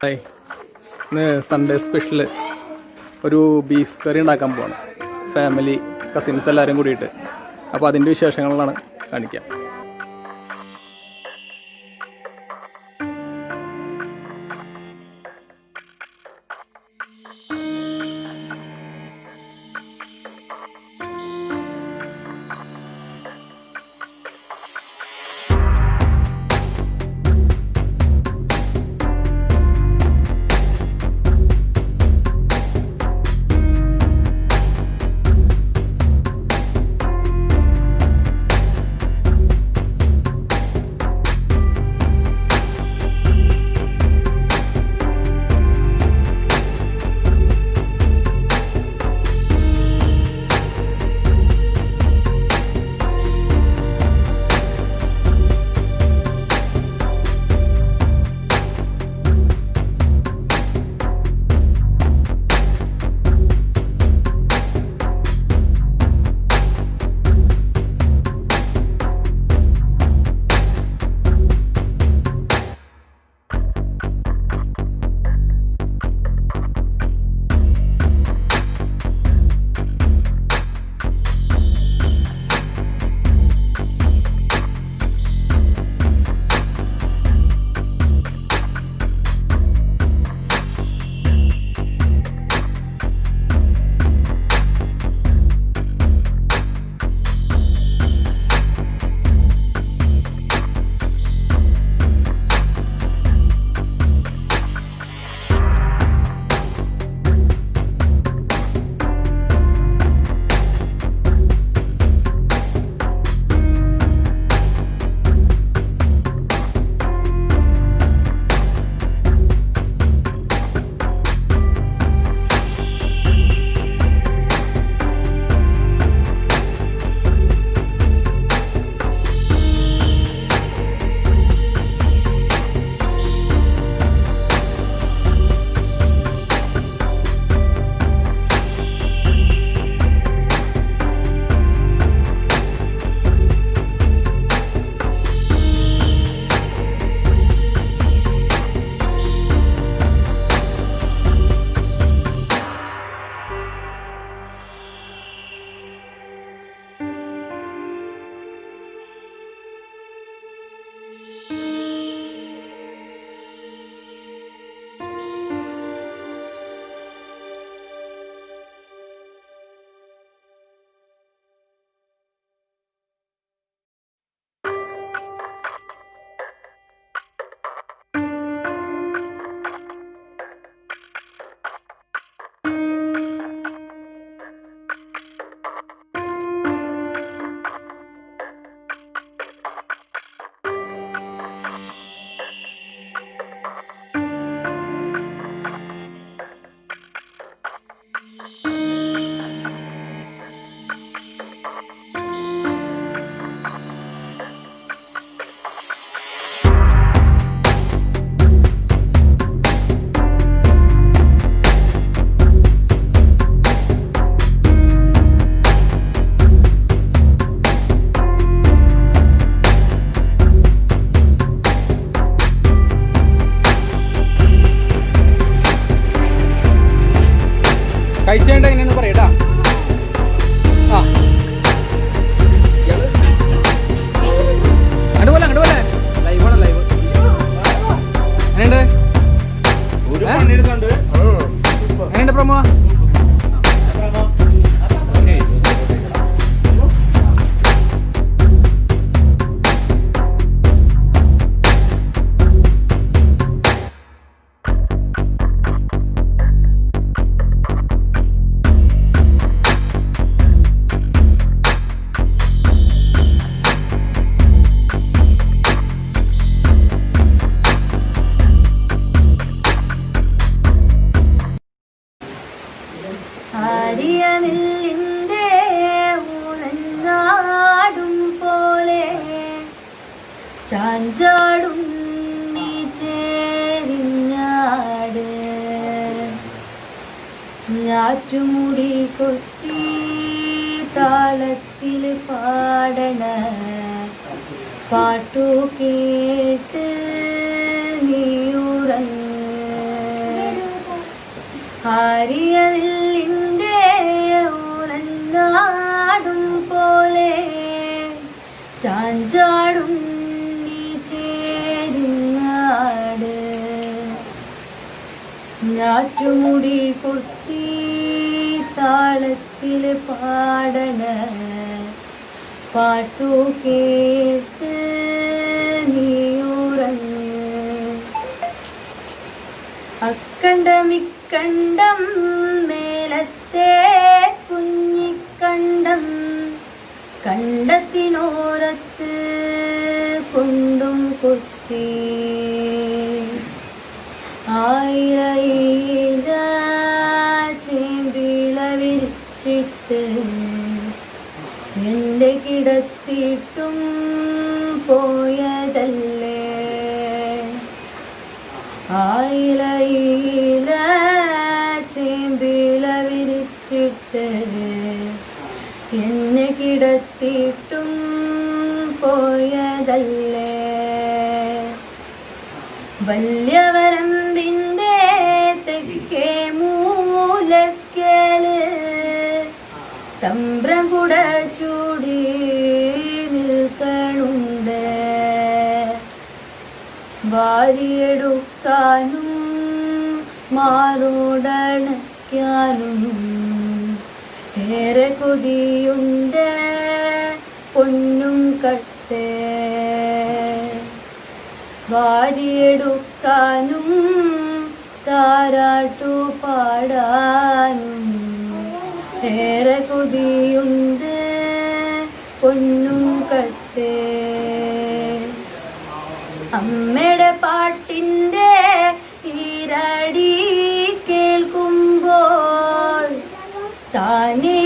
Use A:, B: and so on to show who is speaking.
A: Hi, ഇന്ന് Sunday special ഒരു beef കറി ഉണ്ടാക്കാൻ പോവാണ്. ഫാമിലി കസിൻസ് എല്ലാവരും കൂടിയിട്ട്. അപ്പോൾ അതിൻ്റെ വിശേഷങ്ങളാണ് കാണിക്കാം. കഴിച്ചേണ്ട എങ്ങനെയെന്ന് പറയട്ടാ. ആ അങ്ങോട്ട് പോലെ ലൈവാണ് ലൈവ്. എങ്ങനെയുണ്ട് എങ്ങനെയുണ്ട് പ്രമോ?
B: ചാഞ്ചാടും നീ ചേരിഞ്ഞാട് ഞാറ്റുമുടി കൊത്തി താളത്തിൽ പാടണ പാട്ടു കേട്ട് നീ ഉറങ്ങ ആര്യലിൻ്റെ ഊരനാടും പോലെ ചാഞ്ചാടും നീ ചേരുന്നാട്. ഞാറ്റുമുടി കൊത്തി താളത്തിൽ പാടണ പാട്ടു കേട്ട് നീയുറങ്ങ്. അക്കണ്ടമിക്കണ്ടം മേലത്തെ കുഞ്ഞിക്കണ്ടം കണ്ടത്തിനോരത്ത് കൊണ്ടും കൊത്തി. ആയിര ചേമ്പിള വിരിച്ചിട്ട് എൻ്റെ കിടത്തിയിട്ടും പോയതല്ലേ. ആയില ചേമ്പിള വിരിച്ചിട്ട് എന്നെ കിടത്തിയിട്ടും പോയതല്ലേ. വല്യവരമ്പിൻ്റെ തെക്കേ മൂലക്കല് തമ്പ്രം കുട ചൂടി നിൽക്കണുണ്ട്. വാരിയെടുക്കാനും മാറോടണയ്ക്കാനും ഏറെ കൊതിയുണ്ട് പൊന്നും കട്ടേ. വാരിയെടുക്കാനും താരാട്ടു പാടാനും ഏറെ കൊതിയുണ്ട് പൊന്നും കട്ടേ. അമ്മയുടെ പാട്ടിൻ്റെ ഈരടി കേൾക്കുമ്പോൾ താനേ